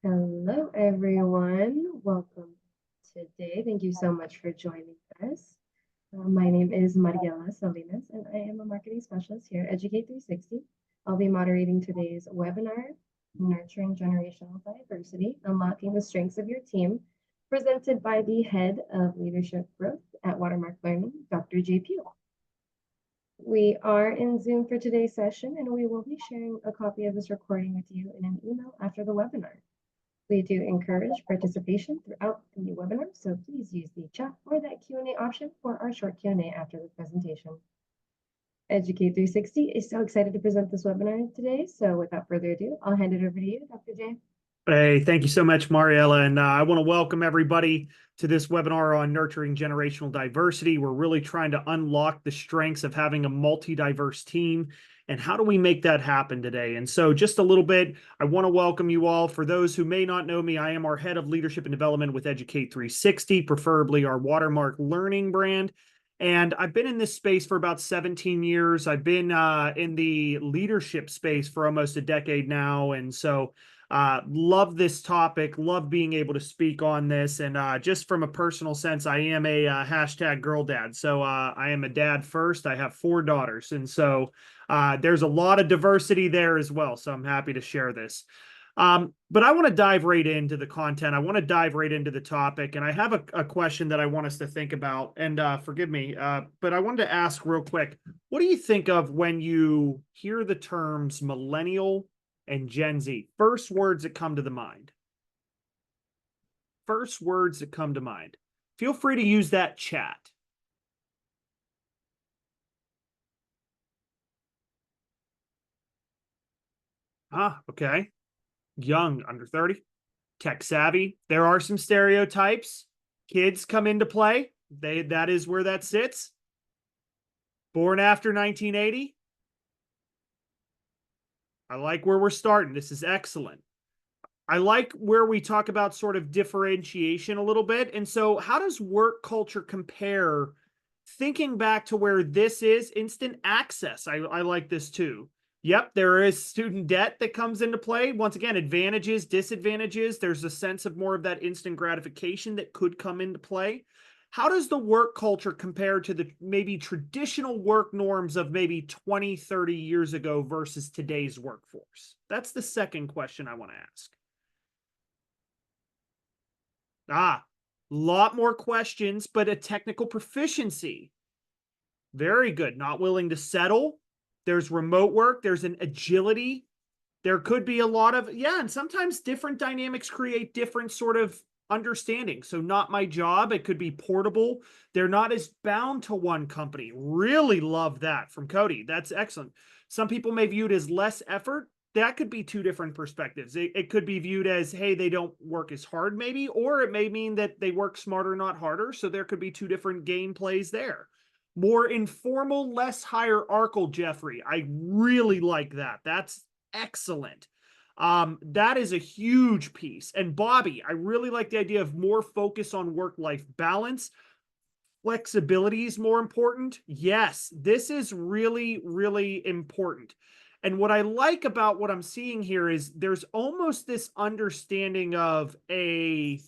Hello, everyone. Welcome today. Thank you so much for joining us. My name is Mariela Salinas, and I am a marketing specialist here at Educate 360. I'll be moderating today's webinar, Nurturing Generational Diversity, Unlocking the Strengths of Your Team, presented by the Head of Leadership Growth at Watermark Learning, Dr. J. Pugh. We are in Zoom for today's session, and we will be sharing a copy of this recording with you in an email after the webinar. We do encourage participation throughout the webinar, so please use the chat or that Q&A option for our short Q&A after the presentation. Educate 360 is so excited to present this webinar today, so without further ado, I'll hand it over to you, Dr. J. Hey, thank you so much, Mariella. And I want to welcome everybody to this webinar on nurturing generational diversity. We're really trying to unlock the strengths of having a multi-diverse team. And how do we make that happen today? And so just a little bit, I want to welcome you all. For those who may not know me, I am our head of leadership and development with Educate 360, preferably our Watermark Learning brand. And I've been in this space for about 17 years. I've been in the leadership space for almost a decade now. And so love this topic, love being able to speak on this. And just from a personal sense, I am a hashtag girl dad. So I am a dad first. I have 4 daughters. And so there's a lot of diversity there as well. So I'm happy to share this. But I want to dive right into the content. I want to dive right into the topic. And I have a question that I want us to think about. And forgive me, but I wanted to ask real quick, what do you think of when you hear the terms millennial and Gen Z? First words that come to the mind. First words that come to mind. Feel free to use that chat. Okay. Young, under 30, tech savvy. There are some stereotypes. Kids come into play. That is where that sits. Born after 1980. I like where we're starting. This is excellent. I like where we talk about sort of differentiation a little bit. And so how does work culture compare, thinking back to where this is instant access? I like this too. Yep, there is student debt that comes into play. Once again, advantages, disadvantages. There's a sense of more of that instant gratification that could come into play. How does the work culture compare to the maybe traditional work norms of maybe 20, 30 years ago versus today's workforce? That's the second question I want to ask. A lot more questions, but a technical proficiency. Very good. Not willing to settle. There's remote work. There's an agility. There could be a lot of, and sometimes different dynamics create different sort of understanding. So not my job. It could be portable. They're not as bound to one company. Really love that from Cody. That's excellent. Some people may view it as less effort. That could be 2 different perspectives. It could be viewed as, hey, they don't work as hard maybe, or it may mean that they work smarter, not harder. So there could be 2 different game plays there. More informal, less hierarchical, Jeffrey. I really like that. That's excellent. That is a huge piece. And Bobby, I really like the idea of more focus on work-life balance. Flexibility is more important. Yes, this is really, really important. And what I like about what I'm seeing here is there's almost this understanding of a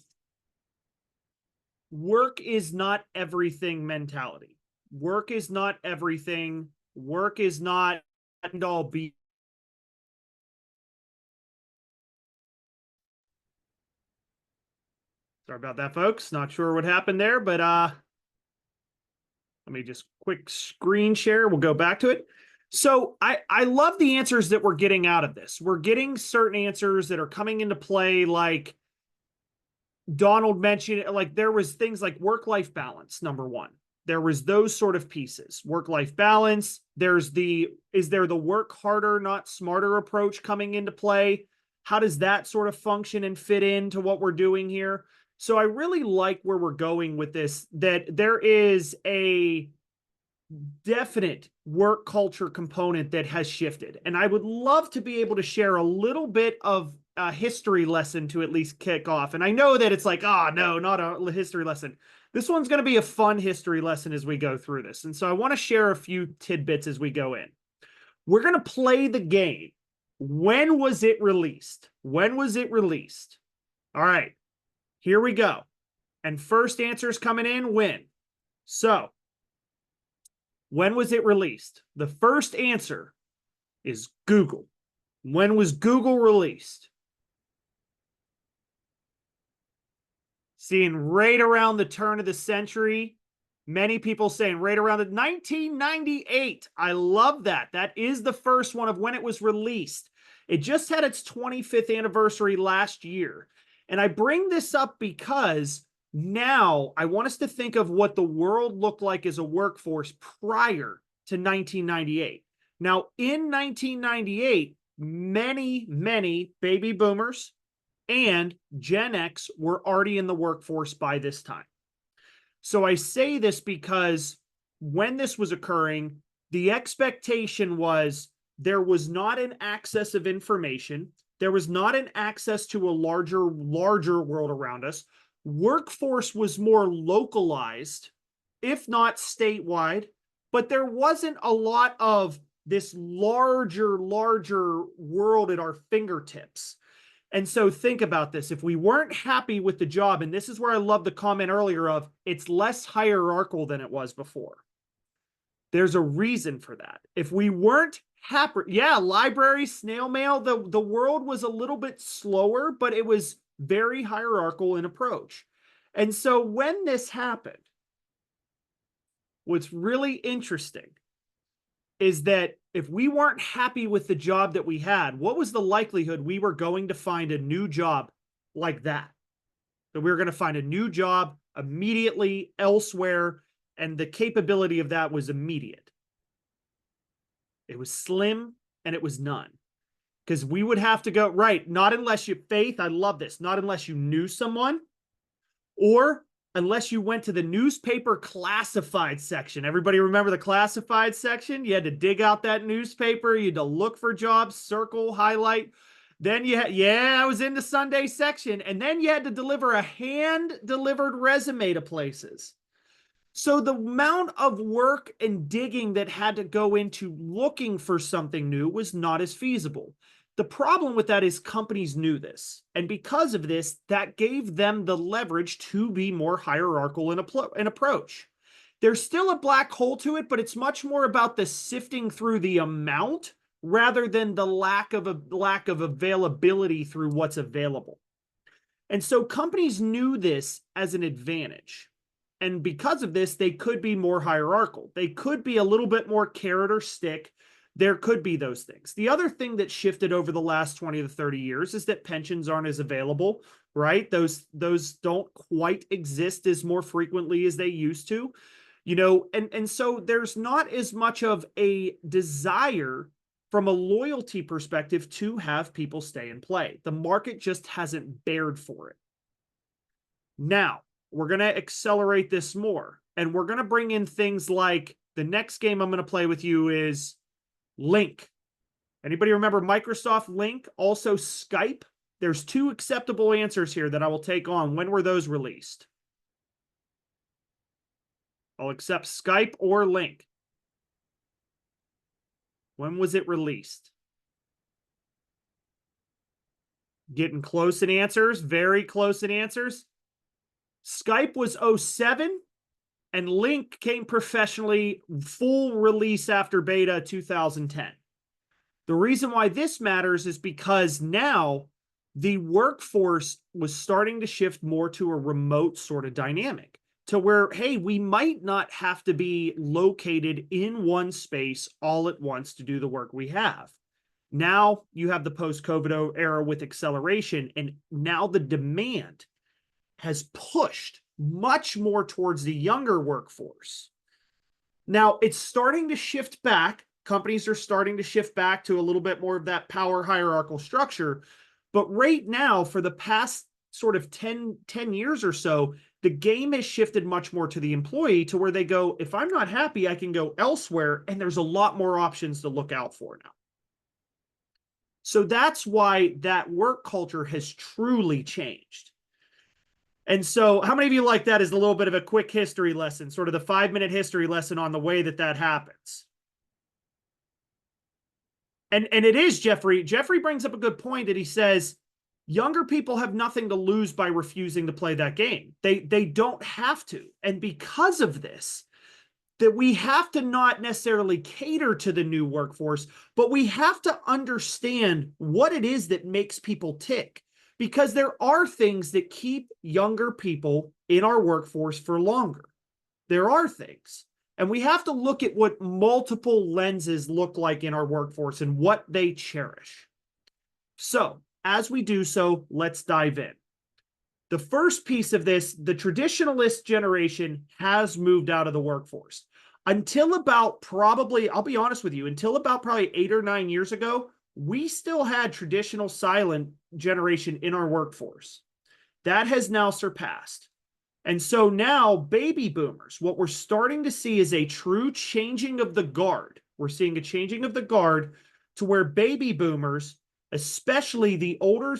work is not everything mentality. Work is not everything. Work is not end all be. Sorry about that, folks. Not sure what happened there, but let me just quick screen share. We'll go back to it. So I love the answers that we're getting out of this. We're getting certain answers that are coming into play, like Donald mentioned, like there was things like work-life balance, number 1. There was those sort of pieces, work-life balance. Is there the work harder, not smarter approach coming into play? How does that sort of function and fit into what we're doing here? So I really like where we're going with this, that there is a definite work culture component that has shifted. And I would love to be able to share a little bit of a history lesson to at least kick off. And I know that it's like, no, not a history lesson. This one's going to be a fun history lesson as we go through this. And so I want to share a few tidbits as we go in. We're going to play the game. When was it released? When was it released? All right, here we go. And first answers coming in win. So, when was it released? The first answer is Google. When was Google released? Seeing right around the turn of the century. Many people saying right around the 1998. I love that. That is the first one of when it was released. It just had its 25th anniversary last year. And I bring this up because now I want us to think of what the world looked like as a workforce prior to 1998. Now, in 1998, many baby boomers and Gen X were already in the workforce by this time. So I say this because when this was occurring, the expectation was there was not an access of information. There was not an access to a larger world around us. Workforce was more localized, if not statewide, but there wasn't a lot of this larger world at our fingertips. And so think about this. If we weren't happy with the job, and this is where I love the comment earlier of it's less hierarchical than it was before. There's a reason for that. If we weren't happy, yeah, libraries, snail mail, the world was a little bit slower, but it was very hierarchical in approach. And so when this happened, what's really interesting is that if we weren't happy with the job that we had, what was the likelihood we were going to find a new job like that? That we were going to find a new job immediately elsewhere, and the capability of that was immediate. It was slim and it was none. Because we would have to go, right, not unless you, Faith, I love this, not unless you knew someone, or unless you went to the newspaper classified section. Everybody remember the classified section? You had to dig out that newspaper. You had to look for jobs, circle, highlight. Then you had, yeah, I was in the Sunday section. And then you had to deliver a hand-delivered resume to places. So the amount of work and digging that had to go into looking for something new was not as feasible. The problem with that is companies knew this. And because of this, that gave them the leverage to be more hierarchical in approach. There's still a black hole to it, but it's much more about the sifting through the amount rather than the lack of availability through what's available. And so companies knew this as an advantage. And because of this, they could be more hierarchical. They could be a little bit more carrot or stick. There could be those things. The other thing that shifted over the last 20 to 30 years is that pensions aren't as available, right? Those don't quite exist as more frequently as they used to, you know, and so there's not as much of a desire from a loyalty perspective to have people stay and play. The market just hasn't bared for it. Now, we're going to accelerate this more, and we're going to bring in things like the next game I'm going to play with you is Link. Anybody remember Microsoft Link? Also Skype? There's two acceptable answers here that I will take on. When were those released? I'll accept Skype or Link. When was it released? Getting close in answers, very close in answers. Skype was 07, and Link came professionally full release after beta 2010. The reason why this matters is because now the workforce was starting to shift more to a remote sort of dynamic to where, hey, we might not have to be located in one space all at once to do the work we have. Now you have the post-COVID era with acceleration, and now the demand has pushed much more towards the younger workforce. Now it's starting to shift back. Companies are starting to shift back to a little bit more of that power hierarchical structure. But right now, for the past sort of 10 years or so, the game has shifted much more to the employee to where they go, if I'm not happy, I can go elsewhere. And there's a lot more options to look out for now. So that's why that work culture has truly changed. And so how many of you like that as a little bit of a quick history lesson, sort of the 5-minute history lesson on the way that that happens? And it is Jeffrey. Jeffrey brings up a good point that he says, Younger people have nothing to lose by refusing to play that game. They don't have to. And because of this, that we have to not necessarily cater to the new workforce, but we have to understand what it is that makes people tick. Because there are things that keep younger people in our workforce for longer. There are things. And we have to look at what multiple lenses look like in our workforce and what they cherish. So, as we do so, let's dive in. The first piece of this, the traditionalist generation has moved out of the workforce. Until about probably, I'll be honest with you, until about probably 8 or 9 years ago, we still had traditional silent generation in our workforce. That has now surpassed. And so now baby boomers, what we're starting to see is a true changing of the guard. We're seeing a changing of the guard to where baby boomers, especially the older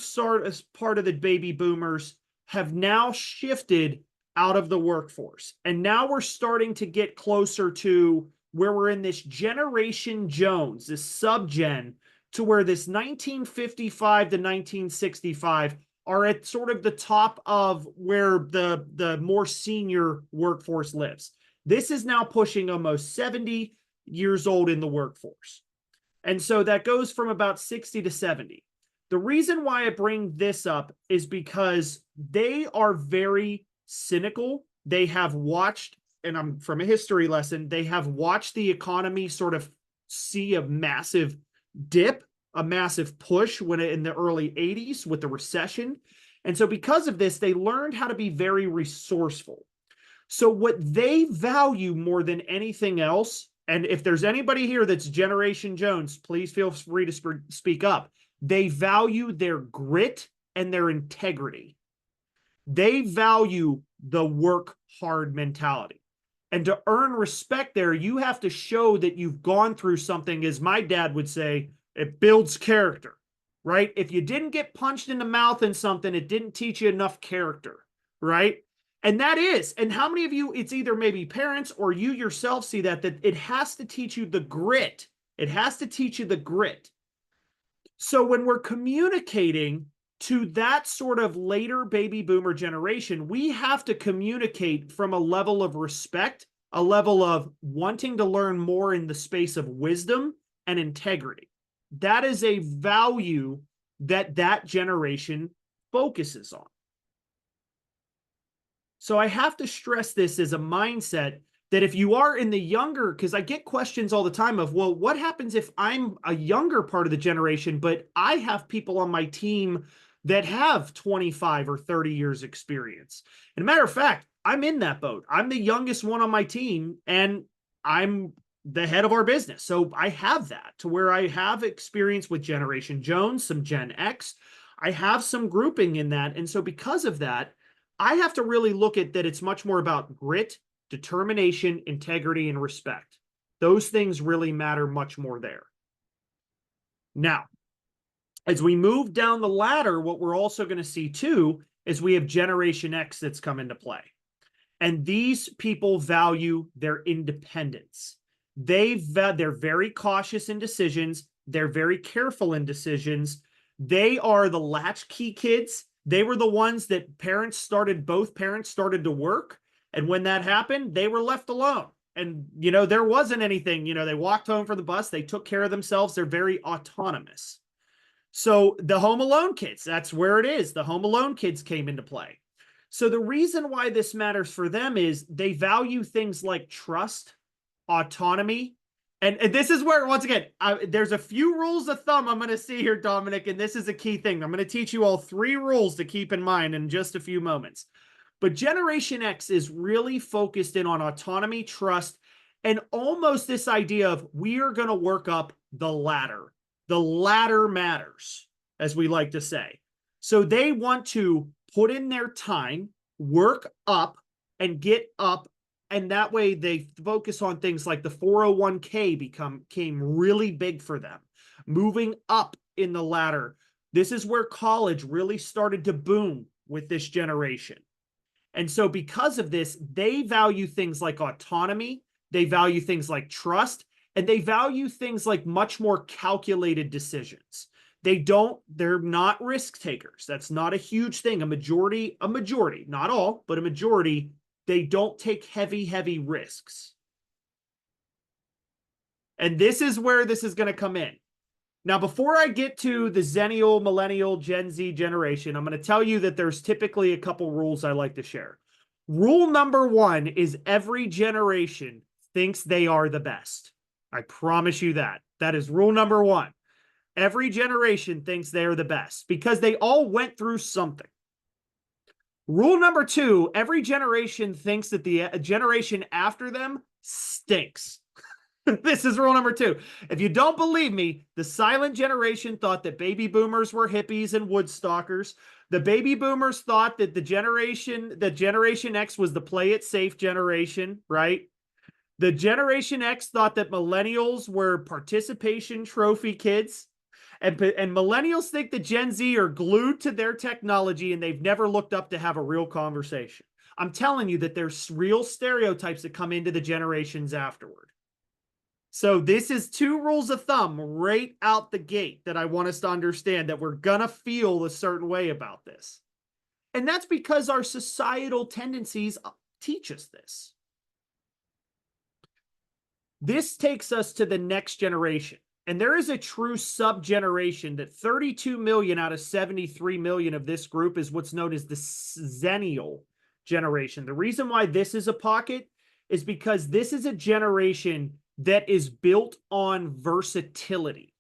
part of the baby boomers, have now shifted out of the workforce. And now we're starting to get closer to where we're in this Generation Jones, this subgen, to where this 1955 to 1965 are at sort of the top of where the more senior workforce lives. This is now pushing almost 70 years old in the workforce. And so that goes from about 60 to 70. The reason why I bring this up is because they are very cynical. They have watched, and I'm from a history lesson, they have watched the economy sort of see a massive dip, a massive push when in the early 80s with the recession. And so because of this, they learned how to be very resourceful. So what they value more than anything else, and if there's anybody here that's Generation Jones, please feel free to speak up. They value their grit and their integrity. They value the work hard mentality. And to earn respect there, you have to show that you've gone through something, as my dad would say, it builds character, right? If you didn't get punched in the mouth in something, it didn't teach you enough character, right? And that is, and how many of you, it's either maybe parents or you yourself see that it has to teach you the grit. It has to teach you the grit. So when we're communicating to that sort of later baby boomer generation, we have to communicate from a level of respect, a level of wanting to learn more in the space of wisdom and integrity. That is a value that that generation focuses on. So I have to stress this as a mindset that if you are in the younger, because I get questions all the time of, well, what happens if I'm a younger part of the generation, but I have people on my team that have 25 or 30 years experience? And a matter of fact, I'm in that boat. I'm the youngest one on my team, and I'm the head of our business. So I have that to where I have experience with Generation Jones, some Gen X. I have some grouping in that. And so because of that, I have to really look at that it's much more about grit, determination, integrity, and respect. Those things really matter much more there. Now, as we move down the ladder, what we're also going to see too is we have Generation X that's come into play. And these people value their independence. They're very cautious in decisions. They're very careful in decisions. They are the latchkey kids. They were the ones that both parents started to work. And when that happened, they were left alone. And, there wasn't anything, they walked home from the bus. They took care of themselves. They're very autonomous. So the Home Alone kids, that's where it is. The Home Alone kids came into play. So the reason why this matters for them is they value things like trust, autonomy. And this is where, once again, there's a few rules of thumb I'm going to see here, Dominic, and this is a key thing. I'm going to teach you all 3 rules to keep in mind in just a few moments. But Generation X is really focused in on autonomy, trust, and almost this idea of we are going to work up the ladder. The ladder matters, as we like to say. So they want to put in their time, work up, and get up. And that way they focus on things like the 401k became really big for them. Moving up in the ladder. This is where college really started to boom with this generation. And so because of this, they value things like autonomy. They value things like trust. And they value things like much more calculated decisions. They're not risk takers. That's not a huge thing. A majority, not all, but a majority, they don't take heavy risks. And this is where this is going to come in. Now, before I get to the Zennial, Millennial, Gen Z generation, I'm going to tell you that there's typically a couple rules I like to share. Rule number one is every generation thinks they are the best. I promise you that. That is rule number one. Every generation thinks they are the best because they all went through something. Rule number two, every generation thinks that the generation after them stinks. This is rule number two. If you don't believe me, the silent generation thought that baby boomers were hippies and woodstockers. The baby boomers thought that Generation X was the play it safe generation, right? The Generation X thought that millennials were participation trophy kids. And millennials think that Gen Z are glued to their technology and they've never looked up to have a real conversation. I'm telling you that there's real stereotypes that come into the generations afterward. So this is two rules of thumb right out the gate that I want us to understand, that we're going to feel a certain way about this. And that's because our societal tendencies teach us this. This takes us to the next generation. And there is a true sub-generation that 32 million out of 73 million of this group is what's known as the Zennial generation. The reason why this is a pocket is because this is a generation that is built on versatility.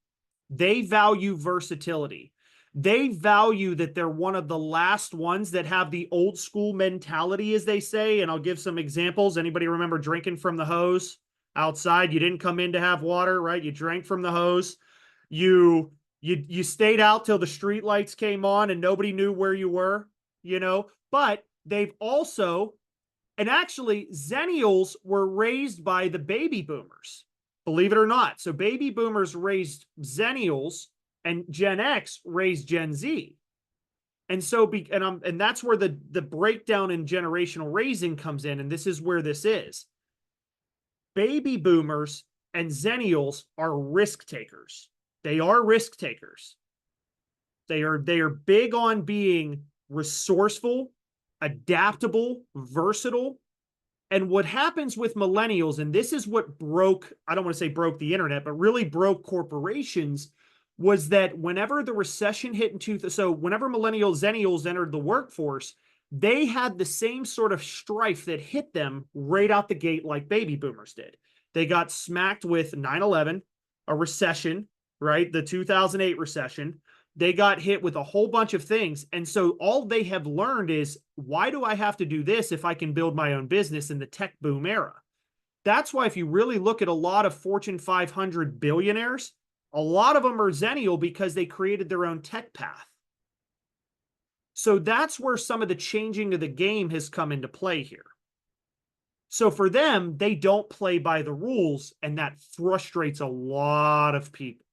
They value versatility. They value that they're one of the last ones that have the old school mentality, as they say. And I'll give some examples. Anybody remember drinking from the hose outside? You didn't come in to have water, right? You drank from the hose. You stayed out till the street lights came on and nobody knew where you were, but they've also, and actually, Zennials were raised by the baby boomers, believe it or not. So baby boomers raised Zennials, and Gen X raised Gen Z. And so, and that's where the breakdown in generational raising comes in, and this is where this is. Baby boomers and Zennials are risk takers. They are risk takers. They are big on being resourceful, adaptable, versatile. And what happens with millennials, and this is what broke, I don't want to say broke the internet, but really broke corporations, was that whenever the recession hit whenever millennials, Zennials entered the workforce, they had the same sort of strife that hit them right out the gate like baby boomers did. They got smacked with 9/11, a recession, right? The 2008 recession. They got hit with a whole bunch of things. And so all they have learned is, why do I have to do this if I can build my own business in the tech boom era? That's why if you really look at a lot of Fortune 500 billionaires, a lot of them are Zennial because they created their own tech path. So that's where some of the changing of the game has come into play here. So for them, they don't play by the rules, and that frustrates a lot of people.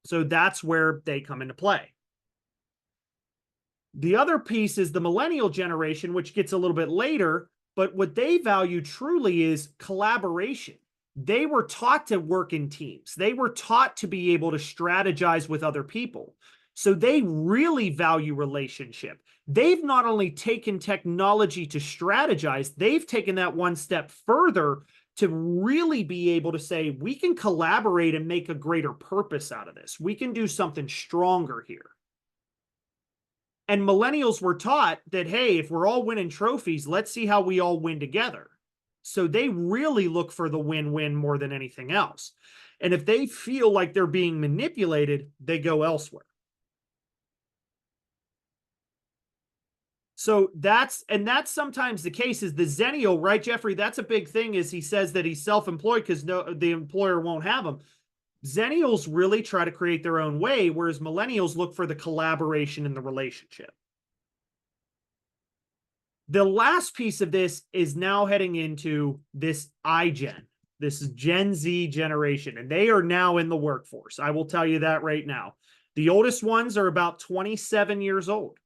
So that's where they come into play. The other piece is the millennial generation, which gets a little bit later, but what they value truly is collaboration. They were taught to work in teams. They were taught to be able to strategize with other people. So they really value relationship. They've not only taken technology to strategize, they've taken that one step further to really be able to say, we can collaborate and make a greater purpose out of this. We can do something stronger here. And millennials were taught that, hey, if we're all winning trophies, let's see how we all win together. So they really look for the win-win more than anything else. And if they feel like they're being manipulated, they go elsewhere. So that's sometimes the case. Is the Zennial, right, Jeffrey? That's a big thing, is he says that he's self-employed because the employer won't have him. Zennials really try to create their own way, whereas millennials look for the collaboration in the relationship. The last piece of this is now heading into this iGen. This is Gen Z generation, and they are now in the workforce. I will tell you that right now. The oldest ones are about 27 years old.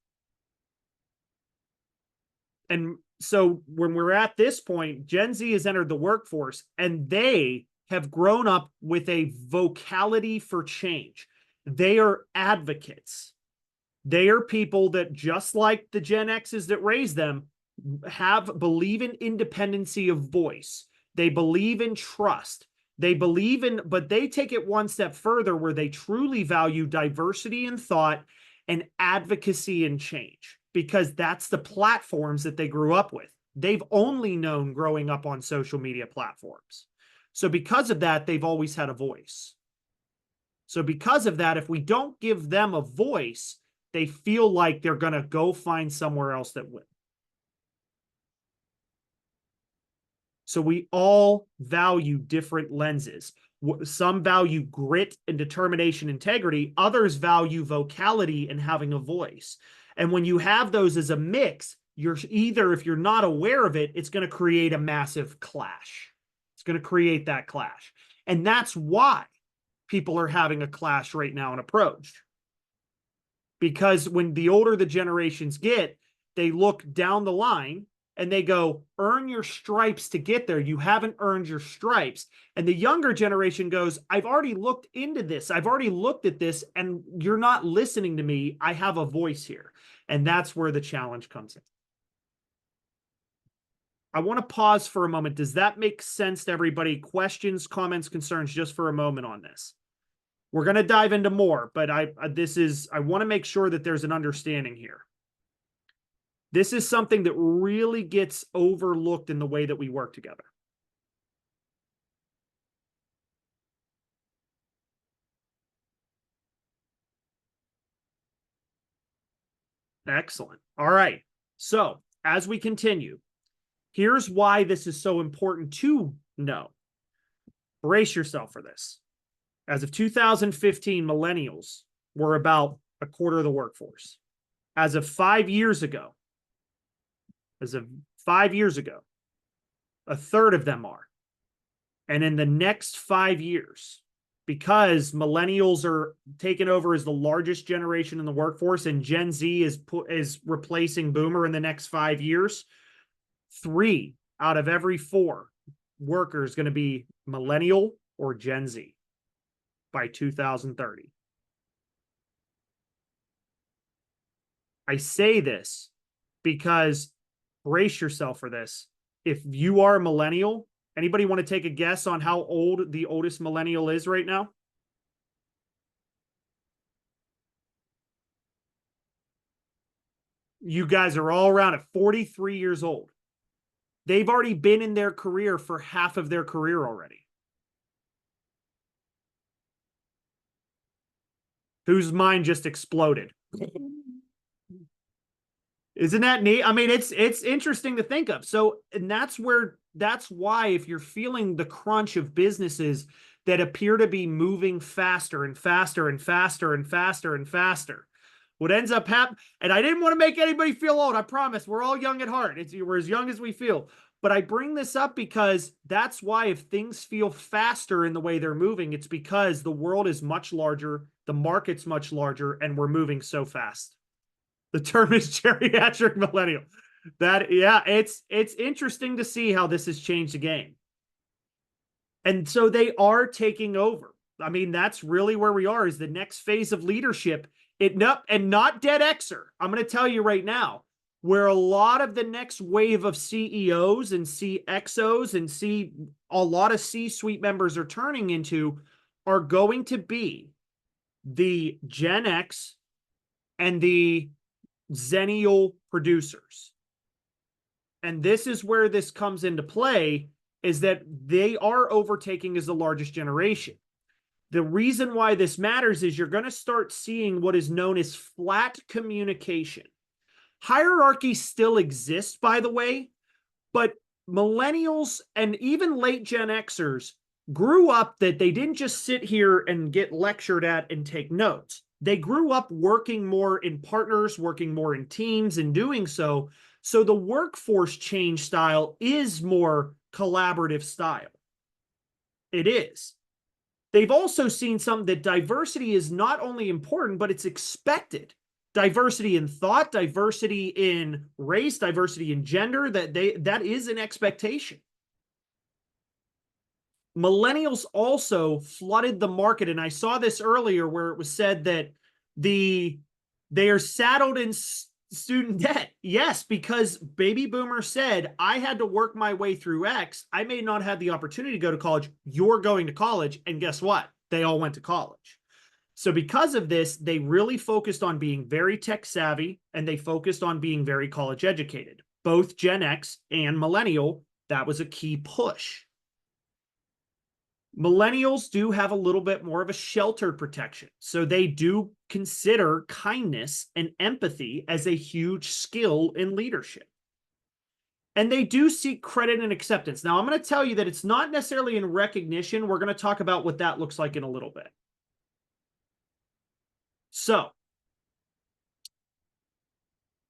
And so when we're at this point, Gen Z has entered the workforce, and they have grown up with a vocality for change. They are advocates. They are people that, just like the Gen X's that raised them, believe in independency of voice. They believe in trust. They believe in, but they take it one step further, where they truly value diversity in thought and advocacy and change, because that's the platforms that they grew up with. They've only known growing up on social media platforms. So because of that, they've always had a voice. So because of that, if we don't give them a voice, they feel like they're going to go find somewhere else that will. So we all value different lenses. Some value grit and determination, integrity. Others value vocality and having a voice. And when you have those as a mix, you're either, if you're not aware of it, it's going to create a massive clash. It's going to create that clash. And that's why people are having a clash right now in approach. Because when the older the generations get, they look down the line and they go, earn your stripes to get there. You haven't earned your stripes. And the younger generation goes, I've already looked into this. I've already looked at this, and you're not listening to me. I have a voice here. And that's where the challenge comes in. I want to pause for a moment. Does that make sense to everybody? Questions, comments, concerns, just for a moment on this. We're going to dive into more, but I want to make sure that there's an understanding here. This is something that really gets overlooked in the way that we work together. Excellent. All right. So as we continue, here's why this is so important to know. Brace yourself for this. As of 2015, millennials were about a quarter of the workforce. As of 5 years ago, a third of them are. And in the next 5 years, because millennials are taken over as the largest generation in the workforce, and Gen Z is replacing Boomer in the next 5 years, 3 out of every 4 workers going to be millennial or Gen Z by 2030. I say this because, brace yourself for this. If you are a millennial, anybody want to take a guess on how old the oldest millennial is right now? You guys are all around at 43 years old. They've already been in their career for half of their career already. Whose mind just exploded? Isn't that neat? I mean, it's interesting to think of. So, and that's why, if you're feeling the crunch of businesses that appear to be moving faster and faster and faster and faster and faster, what ends up happening, and I didn't want to make anybody feel old, I promise, we're all young at heart. We're as young as we feel. But I bring this up because that's why, if things feel faster in the way they're moving, it's because the world is much larger, the market's much larger, and we're moving so fast. The term is geriatric millennial. It's interesting to see how this has changed the game. And so they are taking over. I mean, that's really where we are, is the next phase of leadership. And not dead Xer. I'm going to tell you right now, where a lot of the next wave of CEOs and CXOs and a lot of C-suite members are turning into are going to be the Gen X and the Zennial producers. And this is where this comes into play, is that they are overtaking as the largest generation. The reason why this matters is you're going to start seeing what is known as flat communication. Hierarchy still exists, by the way, but millennials and even late Gen Xers grew up that they didn't just sit here and get lectured at and take notes. They grew up working more in partners, working more in teams, and doing so. So the workforce change style is more collaborative style. It is. They've also seen that diversity is not only important, but it's expected. Diversity in thought, diversity in race, diversity in gender, that is an expectation. Millennials also flooded the market. And I saw this earlier where it was said that they are saddled in student debt. Yes, because baby boomers said, I had to work my way through X. I may not have the opportunity to go to college. You're going to college. And guess what? They all went to college. So because of this, they really focused on being very tech savvy and they focused on being very college educated. Both Gen X and millennial, that was a key push. Millennials do have a little bit more of a sheltered protection. So they do consider kindness and empathy as a huge skill in leadership. And they do seek credit and acceptance. Now, I'm going to tell you that it's not necessarily in recognition. We're going to talk about what that looks like in a little bit. So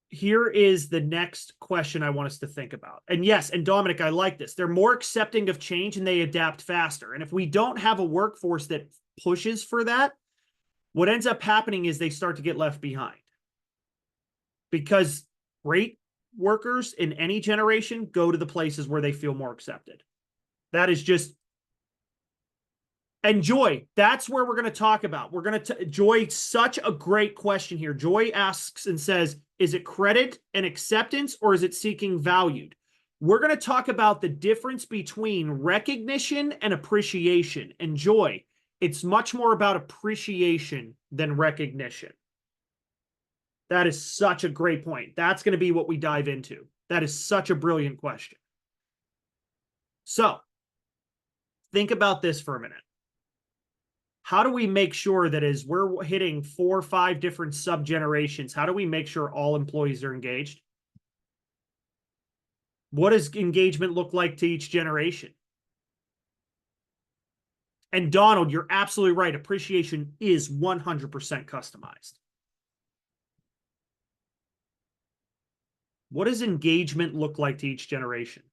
here is the next question I want us to think about. And yes, and Dominic, I like this. They're more accepting of change and they adapt faster. And if we don't have a workforce that pushes for that, what ends up happening is they start to get left behind. Because great workers in any generation go to the places where they feel more accepted. That is just. And Joy, that's where we're going to talk about. We're going to, Joy, such a great question here. Joy asks and says, is it credit and acceptance or is it seeking valued? We're going to talk about the difference between recognition and appreciation. And Joy, it's much more about appreciation than recognition. That is such a great point. That's going to be what we dive into. That is such a brilliant question. So think about this for a minute. How do we make sure that as we're hitting 4 or 5 different sub-generations, how do we make sure all employees are engaged? What does engagement look like to each generation? And Donald, you're absolutely right. Appreciation is 100% customized. What does engagement look like to each generation?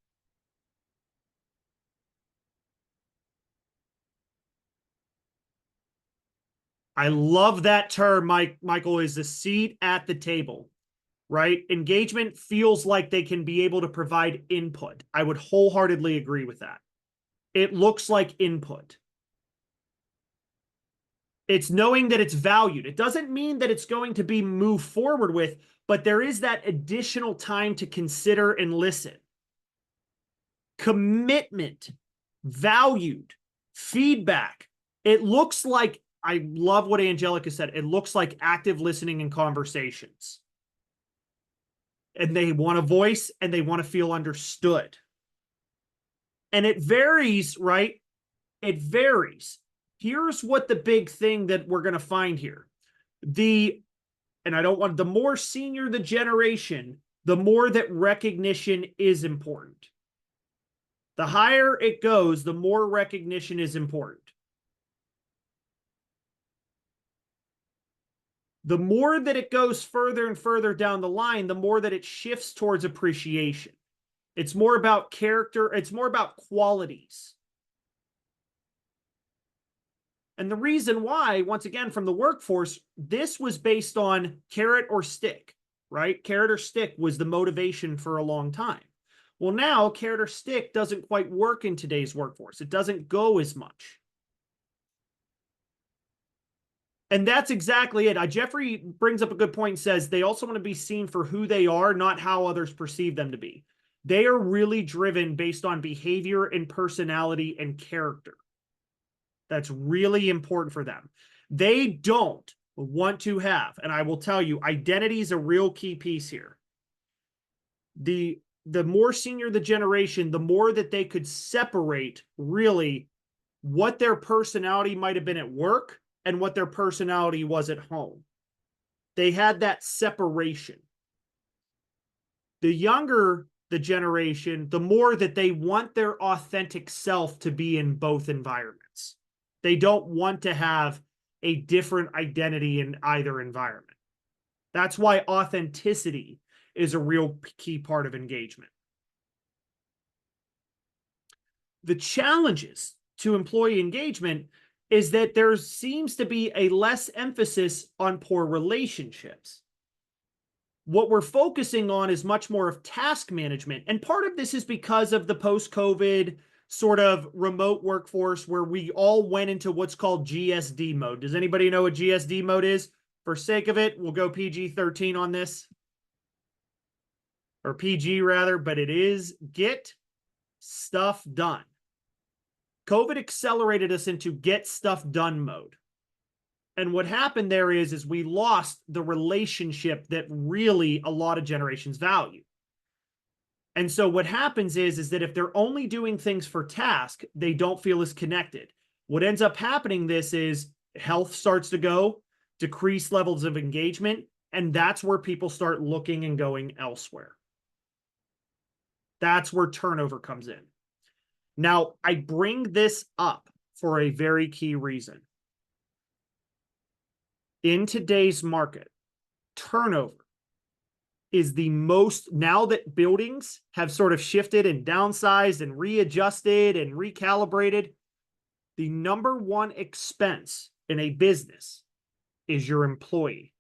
I love that term, Michael, is the seat at the table, right? Engagement feels like they can be able to provide input. I would wholeheartedly agree with that. It looks like input. It's knowing that it's valued. It doesn't mean that it's going to be moved forward with, but there is that additional time to consider and listen. Commitment, valued, feedback. It looks like, I love what Angelica said. It looks like active listening and conversations. And they want a voice and they want to feel understood. And it varies, right? It varies. Here's what the big thing that we're going to find here. The more senior the generation, the more that recognition is important. The higher it goes, the more recognition is important. The more that it goes further and further down the line, the more that it shifts towards appreciation. It's more about character. It's more about qualities. And the reason why, once again, from the workforce, this was based on carrot or stick, right? Carrot or stick was the motivation for a long time. Well, now carrot or stick doesn't quite work in today's workforce. It doesn't go as much. And that's exactly it. Jeffrey brings up a good point and says they also want to be seen for who they are, not how others perceive them to be. They are really driven based on behavior and personality and character. That's really important for them. They don't want to have, and I will tell you, identity is a real key piece here. The more senior the generation, the more that they could separate really what their personality might have been at work and what their personality was at home. They had that separation. The younger the generation, the more that they want their authentic self to be in both environments. They don't want to have a different identity in either environment. That's why authenticity is a real key part of engagement. The challenges to employee engagement is that there seems to be a less emphasis on poor relationships. What we're focusing on is much more of task management. And part of this is because of the post-COVID sort of remote workforce where we all went into what's called GSD mode. Does anybody know what GSD mode is? For sake of it, we'll go PG-13 on this, or PG rather, but it is get stuff done. COVID accelerated us into get stuff done mode. And what happened there is we lost the relationship that really a lot of generations value. And so what happens is that if they're only doing things for task, they don't feel as connected. What ends up happening is health starts to go, decreased levels of engagement, and that's where people start looking and going elsewhere. That's where turnover comes in. Now, I bring this up for a very key reason. In today's market, turnover is the most, now that buildings have sort of shifted and downsized and readjusted and recalibrated, the number one expense in a business is your employee.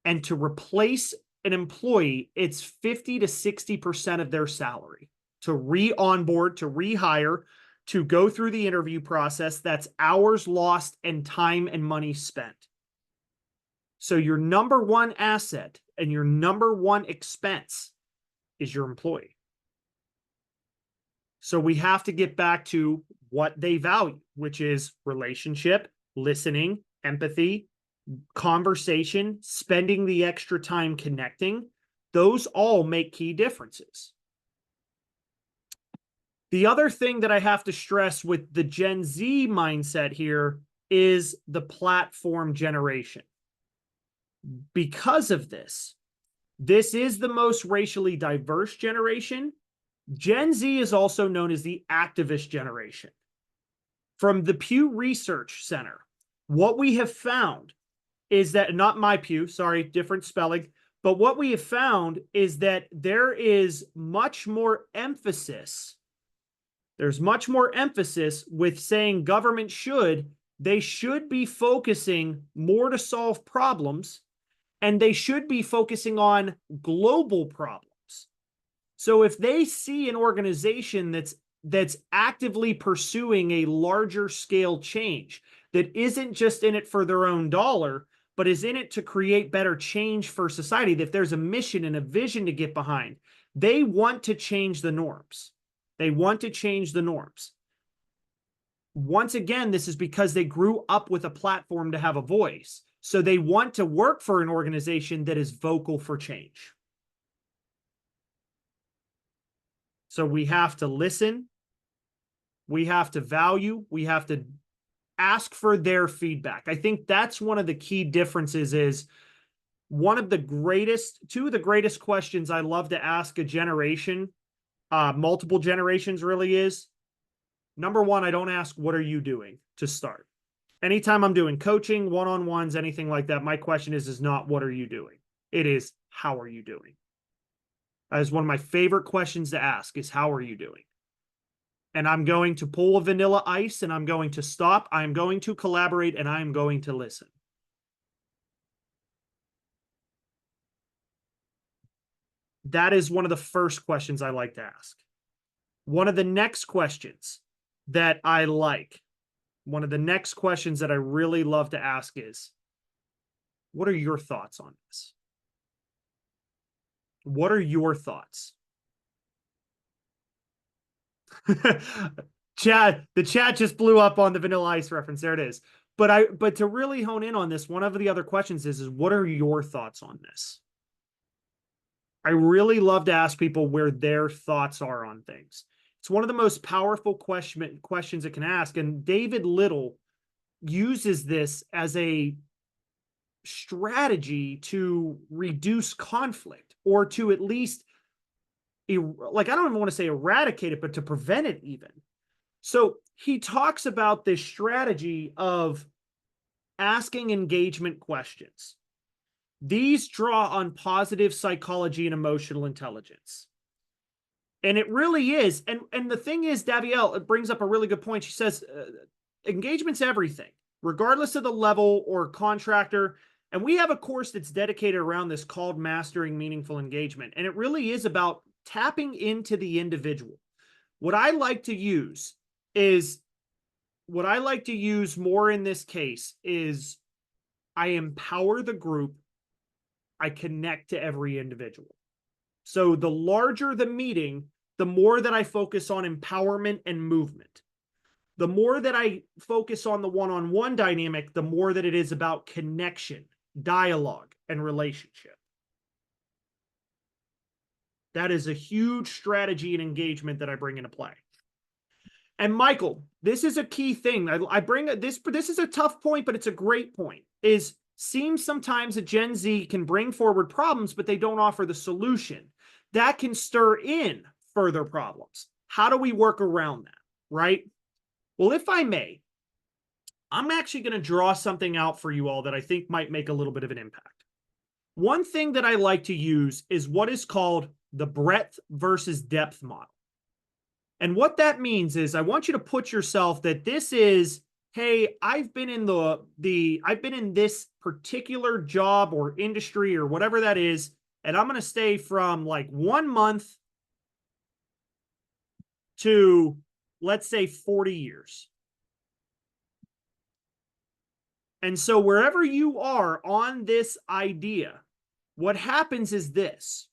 And to replace an employee, it's 50 to 60% of their salary. To re-onboard, to rehire, to go through the interview process, that's hours lost and time and money spent. So your number one asset and your number one expense is your employee. So we have to get back to what they value, which is relationship, listening, empathy, conversation, spending the extra time connecting. Those all make key differences. The other thing that I have to stress with the Gen Z mindset here is the platform generation. Because of this, this is the most racially diverse generation. Gen Z is also known as the activist generation. From the Pew Research Center, what we have found is that, not my Pew, sorry, different spelling, but what we have found is that there is much more emphasis. There's much more emphasis with saying government they should be focusing more to solve problems, and they should be focusing on global problems. So if they see an organization that's actively pursuing a larger scale change, that isn't just in it for their own dollar, but is in it to create better change for society, that there's a mission and a vision to get behind, they want to change the norms. They want to change the norms. Once again, this is because they grew up with a platform to have a voice. So they want to work for an organization that is vocal for change. So we have to listen. We have to value. We have to ask for their feedback. I think that's one of the key differences is two of the greatest questions I love to ask a generation, multiple generations really is, number one, I don't ask, what are you doing to start? Anytime I'm doing coaching, one-on-ones, anything like that, my question is not what are you doing? It is, how are you doing? That is one of my favorite questions to ask is, how are you doing? And I'm going to pull a vanilla ice and I'm going to stop. I'm going to collaborate and I'm going to listen. That is one of the first questions I like to ask. One of the next questions that I really love to ask is, what are your thoughts on this? What are your thoughts? The chat just blew up on the Vanilla Ice reference. There it is. But to really hone in on this, one of the other questions is what are your thoughts on this? I really love to ask people where their thoughts are on things. It's one of the most powerful questions it can ask. And David Little uses this as a strategy to reduce conflict, or to at least, like, I don't even want to say eradicate it, but to prevent it even. So he talks about this strategy of asking engagement questions. These draw on positive psychology and emotional intelligence. And it really is. And the thing is, Davielle, it brings up a really good point. She says, engagement's everything, regardless of the level or contractor. And we have a course that's dedicated around this called Mastering Meaningful Engagement. And it really is about tapping into the individual. What I like to use is what I like to use more in this case is I empower the group. I connect to every individual. So the larger the meeting, the more that I focus on empowerment and movement. The more that I focus on the one-on-one dynamic, the more that it is about connection, dialogue, and relationship. That is a huge strategy and engagement that I bring into play. And Michael, this is a key thing. I bring this is a tough point, but it's a great point. Is seems sometimes that Gen Z can bring forward problems, but they don't offer the solution. That can stir in further problems. How do we work around that, right? Well, if I may, I'm actually going to draw something out for you all that I think might make a little bit of an impact. One thing that I like to use is what is called the breadth versus depth model. And what that means is I want you to put yourself that this is, hey, I've been in I've been in this particular job or industry or whatever that is, and I'm going to stay from like 1 month to, let's say, 40 years. And so wherever you are on this idea, what happens is this.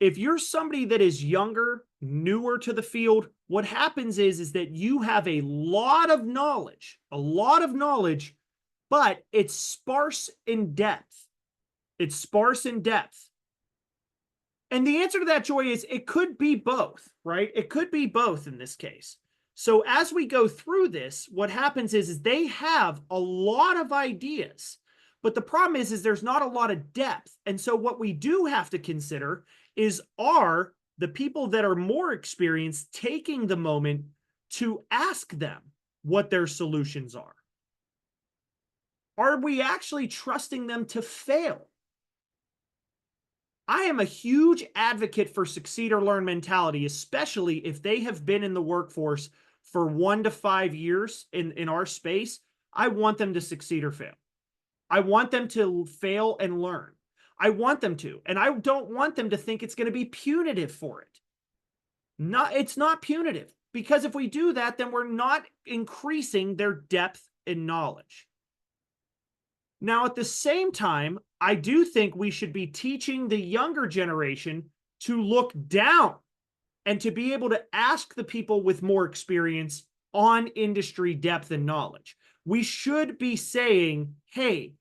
If you're somebody that is younger, newer to the field, what happens is that you have a lot of knowledge, but it's sparse in depth. It's sparse in depth. And the answer to that, Joy, is it could be both, right? It could be both in this case. So as we go through this, what happens is they have a lot of ideas, but the problem is there's not a lot of depth. And so what we do have to consider is, are the people that are more experienced taking the moment to ask them what their solutions are? Are we actually trusting them to fail? I am a huge advocate for succeed or learn mentality, especially if they have been in the workforce for 1 to 5 years in our space. I want them to succeed or fail. I want them to fail and learn. I want them to, and I don't want them to think it's going to be punitive for it. It's not punitive, because if we do that, then we're not increasing their depth in knowledge. Now, at the same time, I do think we should be teaching the younger generation to look down and to be able to ask the people with more experience on industry depth and knowledge. We should be saying, hey,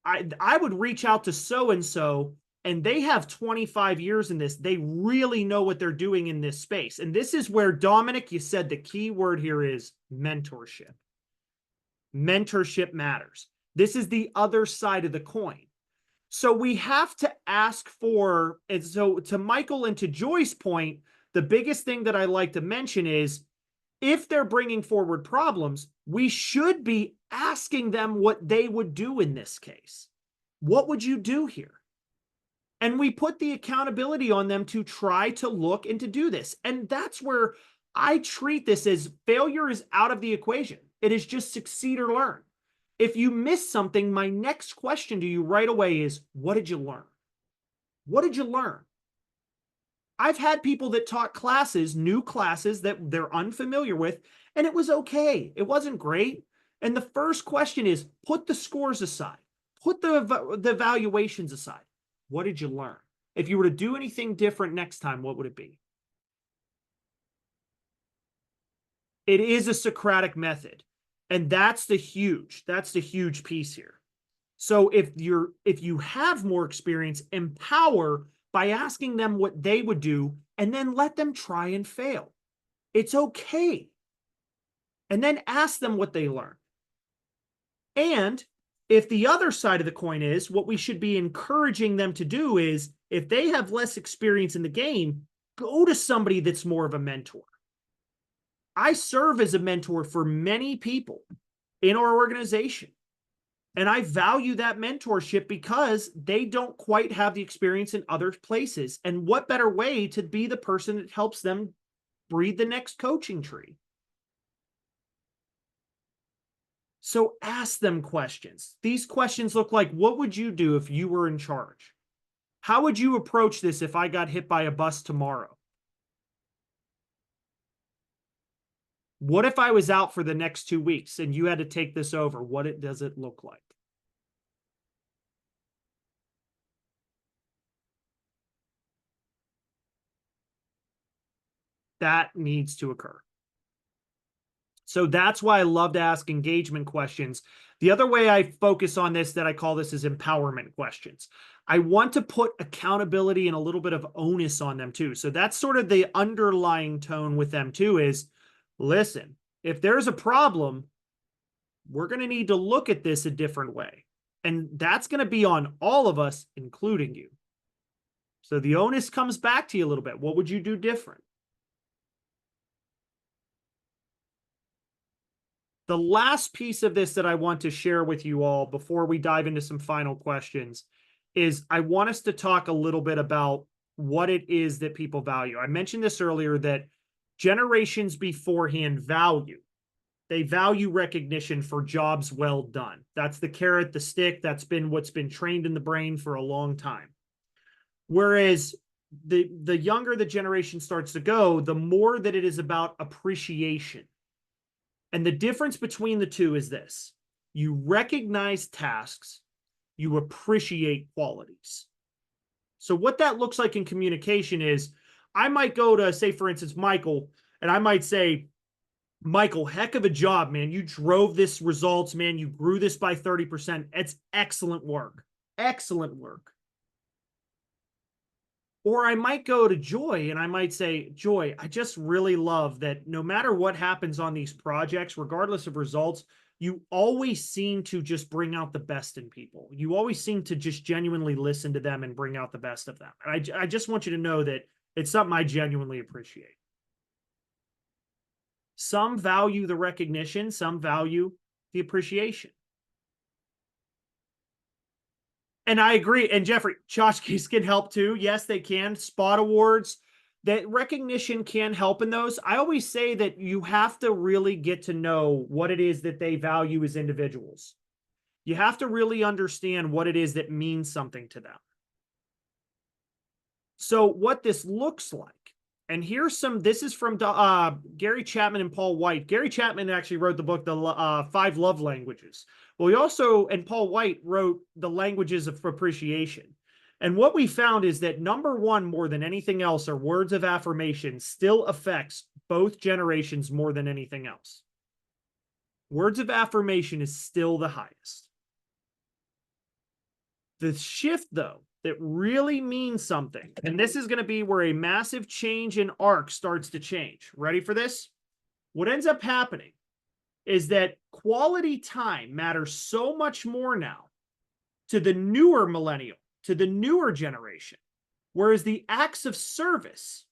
I would reach out to so-and-so, and they have 25 years in this. They really know what they're doing in this space. And this is where, Dominic, you said the key word here is mentorship. Mentorship matters. This is the other side of the coin. So we have to ask for, and so to Michael and to Joy's point, the biggest thing that I like to mention is, if they're bringing forward problems, we should be asking them what they would do in this case. What would you do here? And we put the accountability on them to try to look and to do this. And that's where I treat this as failure is out of the equation. It is just succeed or learn. If you miss something, my next question to you right away is, what did you learn? What did you learn? I've had people that taught classes, new classes that they're unfamiliar with, and it was okay. It wasn't great. And the first question is, put the scores aside. Put the evaluations aside. What did you learn? If you were to do anything different next time, what would it be? It is a Socratic method. And that's the huge piece here. So if you have more experience, empower by asking them what they would do, and then let them try and fail. It's okay. And then ask them what they learned. And if the other side of the coin is, what we should be encouraging them to do is, if they have less experience in the game, go to somebody that's more of a mentor. I serve as a mentor for many people in our organization. And I value that mentorship because they don't quite have the experience in other places. And what better way to be the person that helps them breed the next coaching tree? So ask them questions. These questions look like, what would you do if you were in charge? How would you approach this if I got hit by a bus tomorrow? What if I was out for the next 2 weeks and you had to take this over? Does it look like? That needs to occur. So that's why I love to ask engagement questions. The other way I focus on this, that I call this, is empowerment questions. I want to put accountability and a little bit of onus on them too. So that's sort of the underlying tone with them too, is listen, if there's a problem, we're going to need to look at this a different way. And that's going to be on all of us, including you. So the onus comes back to you a little bit. What would you do different? The last piece of this that I want to share with you all before we dive into some final questions is I want us to talk a little bit about what it is that people value. I mentioned this earlier, that generations beforehand they value recognition for jobs well done. That's the carrot, the stick. That's been what's been trained in the brain for a long time. Whereas the younger the generation starts to go, the more that it is about appreciation. And the difference between the two is this: you recognize tasks, you appreciate qualities. So what that looks like in communication is, I might go to, say, for instance, Michael, and I might say, Michael, heck of a job, man. You drove this results, man. You grew this by 30%. It's excellent work. Excellent work. Or I might go to Joy and I might say, Joy, I just really love that no matter what happens on these projects, regardless of results, you always seem to just bring out the best in people. You always seem to just genuinely listen to them and bring out the best of them. And I just want you to know that it's something I genuinely appreciate. Some value the recognition, some value the appreciation. And I agree. And Jeffrey, tchotchkes can help too. Yes, they can. Spot awards, that recognition can help in those. I always say that you have to really get to know what it is that they value as individuals. You have to really understand what it is that means something to them. So what this looks like, and here's some, this is from Gary Chapman and Paul White. Gary Chapman actually wrote the book, The 5 Love Languages. Well, he also, and Paul White wrote The Languages of Appreciation. And what we found is that number one, more than anything else, are words of affirmation still affects both generations more than anything else. Words of affirmation is still the highest. The shift, though, that really means something, and this is going to be where a massive change in arc starts to change. Ready for this? What ends up happening is that quality time matters so much more now to the newer millennial, to the newer generation, whereas the acts of service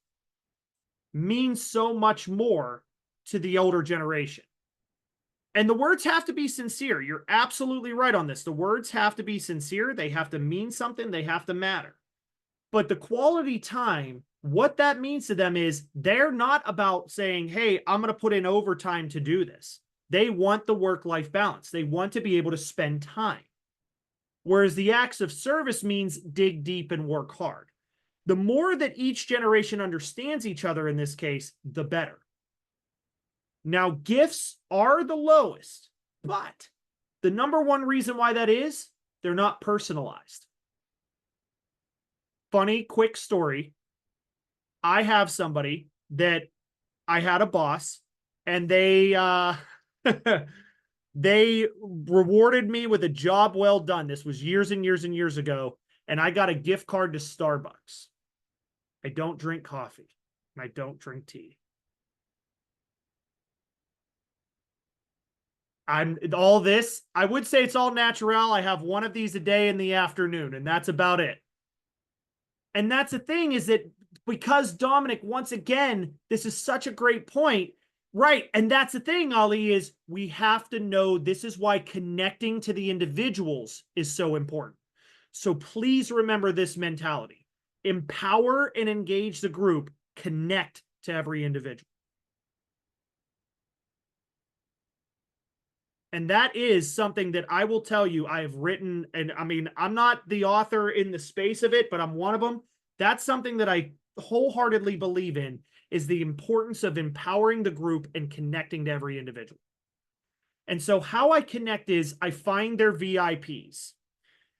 mean so much more to the older generation. And the words have to be sincere. You're absolutely right on this. The words have to be sincere. They have to mean something. They have to matter. But the quality time, what that means to them is they're not about saying, hey, I'm going to put in overtime to do this. They want the work-life balance. They want to be able to spend time. Whereas the acts of service means dig deep and work hard. The more that each generation understands each other in this case, the better. Now, gifts are the lowest, but the number one reason why that is, they're not personalized. Funny, quick story. I have somebody that I had a boss, and they they rewarded me with a job well done. This was years and years and years ago, and I got a gift card to Starbucks. I don't drink coffee, and I don't drink tea. All this, I would say it's all natural. I have one of these a day in the afternoon, and that's about it. And that's the thing, is that because Dominic, once again, this is such a great point, right? And that's the thing, Ali, is we have to know this is why connecting to the individuals is so important. So please remember this mentality. Empower and engage the group, connect to every individual. And that is something that I will tell you I have written. And I mean, I'm not the author in the space of it, but I'm one of them. That's something that I wholeheartedly believe in, is the importance of empowering the group and connecting to every individual. And so how I connect is I find their VIPs.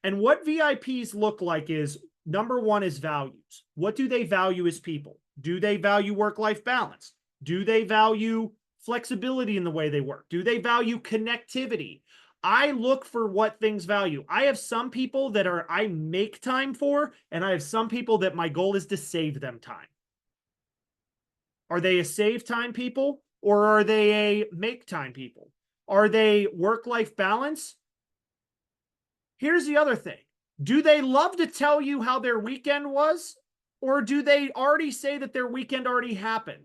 And what VIPs look like is, number one is values. What do they value as people? Do they value work-life balance? Do they value flexibility in the way they work? Do they value connectivity? I look for what things value. I have some people that I make time for, and I have some people that my goal is to save them time. Are they a save time people, or are they a make time people? Are they work-life balance? Here's the other thing. Do they love to tell you how their weekend was? Or do they already say that their weekend already happened?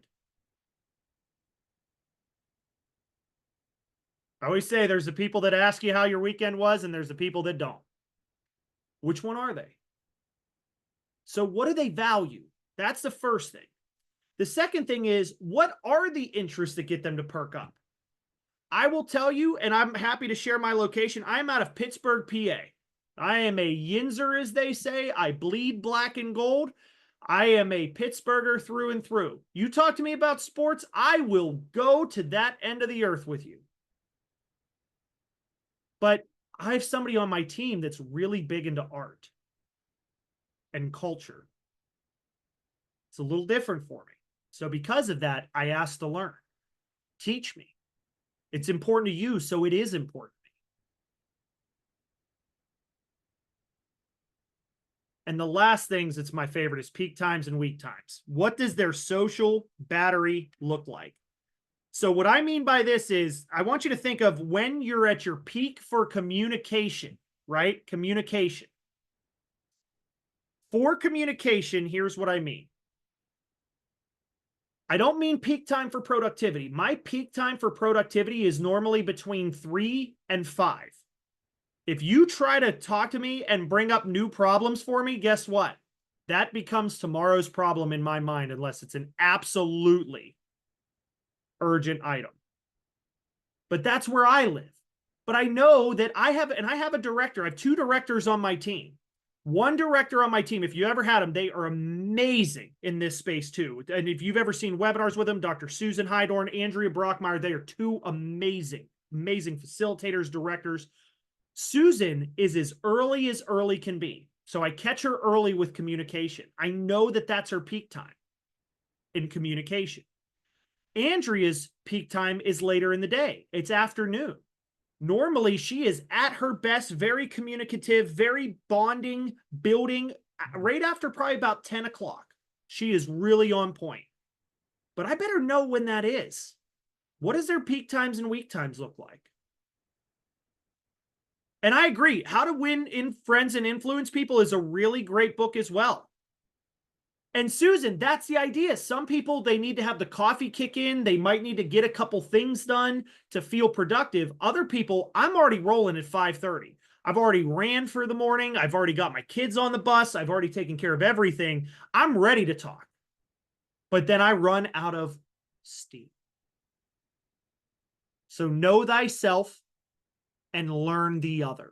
I always say there's the people that ask you how your weekend was, and there's the people that don't. Which one are they? So what do they value? That's the first thing. The second thing is, what are the interests that get them to perk up? I will tell you, and I'm happy to share my location. I'm out of Pittsburgh, PA. I am a Yinzer, as they say. I bleed black and gold. I am a Pittsburgher through and through. You talk to me about sports, I will go to that end of the earth with you. But I have somebody on my team that's really big into art and culture. It's a little different for me. So because of that, I asked to learn. Teach me. It's important to you, so it is important. And the last things that's my favorite is peak times and weak times. What does their social battery look like? So what I mean by this is I want you to think of when you're at your peak for communication, right? Communication. For communication, here's what I mean. I don't mean peak time for productivity. My peak time for productivity is normally between 3 and 5. If you try to talk to me and bring up new problems for me, guess what? That becomes tomorrow's problem in my mind, unless it's an absolutely urgent item. But that's where I live. But I know that I have a director. I have 2 directors on my team. One director on my team, if you ever had them, they are amazing in this space too. And if you've ever seen webinars with them, Dr. Susan Hydorn, Andrea Brockmeyer, they are 2 amazing facilitators, directors. Susan is as early can be. So I catch her early with communication. I know that that's her peak time in communication. Andrea's peak time is later in the day. It's afternoon. Normally, she is at her best, very communicative, very bonding, building, right after probably about 10 o'clock. She is really on point. But I better know when that is. What does their peak times and weak times look like? And I agree. How to Win in Friends and Influence People is a really great book as well. And Susan, that's the idea. Some people, they need to have the coffee kick in. They might need to get a couple things done to feel productive. Other people, I'm already rolling at 5:30. I've already ran for the morning. I've already got my kids on the bus. I've already taken care of everything. I'm ready to talk. But then I run out of steam. So know thyself and learn the other.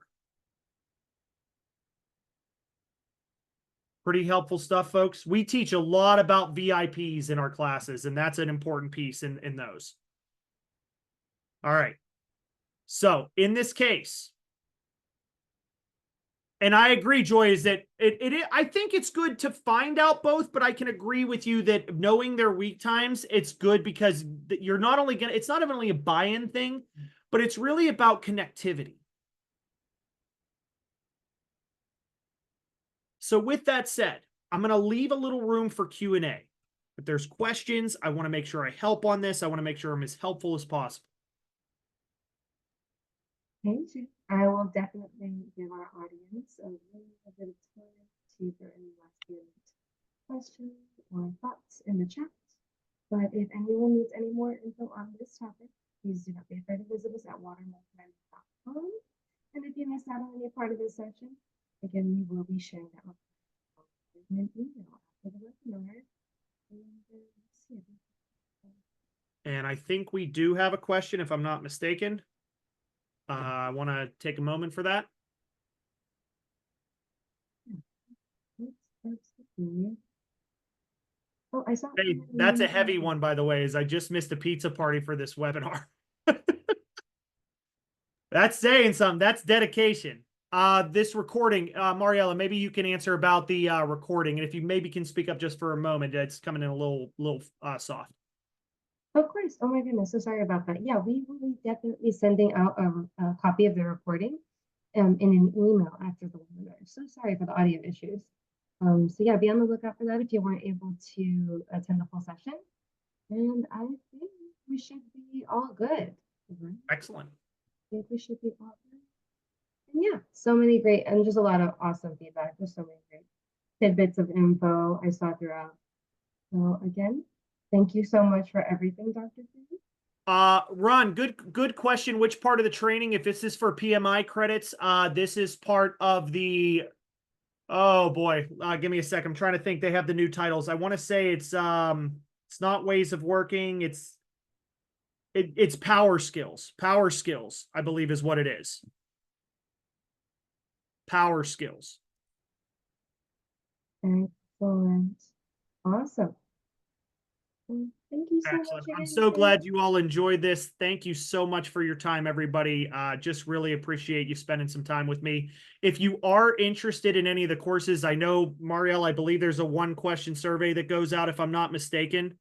Pretty helpful stuff, folks. We teach a lot about VIPs in our classes, and that's an important piece in those. All right. So in this case, and I agree, Joy, is that I think it's good to find out both, but I can agree with you that knowing their weak times, it's good because you're not only going to, it's not only a buy-in thing, but it's really about connectivity. So with that said, I'm going to leave a little room for Q&A. If there's questions, I want to make sure I help on this. I want to make sure I'm as helpful as possible. Thank you. I will definitely give our audience a little bit of time to see if there are any last-minute questions or thoughts in the chat. But if anyone needs any more info on this topic, please do not be afraid to visit us at watermelon.com. And if you missed out on any part of this session, again, we will be sharing that in an email after the webinar. And I think we do have a question, if I'm not mistaken. I want to take a moment for that. Oh, I saw. Hey, that's a heavy one, by the way, is I just missed a pizza party for this webinar. That's saying something. That's dedication. This recording, Mariella, maybe you can answer about the recording, and if you maybe can speak up just for a moment, it's coming in a little soft. Of course. Oh my goodness. So sorry about that. Yeah, we will be definitely sending out a copy of the recording in an email after the webinar. So sorry for the audio issues. So yeah, be on the lookout for that if you weren't able to attend the full session. And I think we should be all good. Right? Excellent. I think we should be all good. And yeah, so many great and just a lot of awesome feedback. There's so many great tidbits of info I saw throughout. So again, thank you so much for everything, Dr. Freeman. Ron, good question. Which part of the training? If this is for PMI credits, this is part of the. Oh boy, give me a sec. I'm trying to think. They have the new titles. I want to say it's not ways of working. It's power skills. Power skills, I believe, is what it is. Power skills. Excellent. Awesome. Well, thank you so Excellent. much I'm again, so Sarah. glad you all enjoyed this. Thank you so much for your time, everybody. Just really appreciate you spending some time with me. If you are interested in any of the courses, I know, Marielle, I believe there's a 1-question survey that goes out, if I'm not mistaken.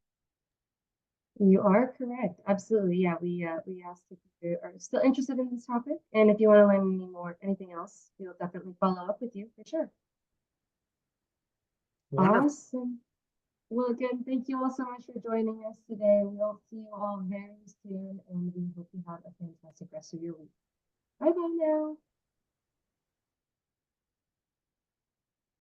You are correct. Absolutely. Yeah, we asked if you are still interested in this topic, and if you want to learn any more, anything else, we'll definitely follow up with you for sure. Wonderful. Awesome. Well, again, thank you all so much for joining us today. We'll see you all very soon, and we hope you have a fantastic rest of your week. Bye bye now.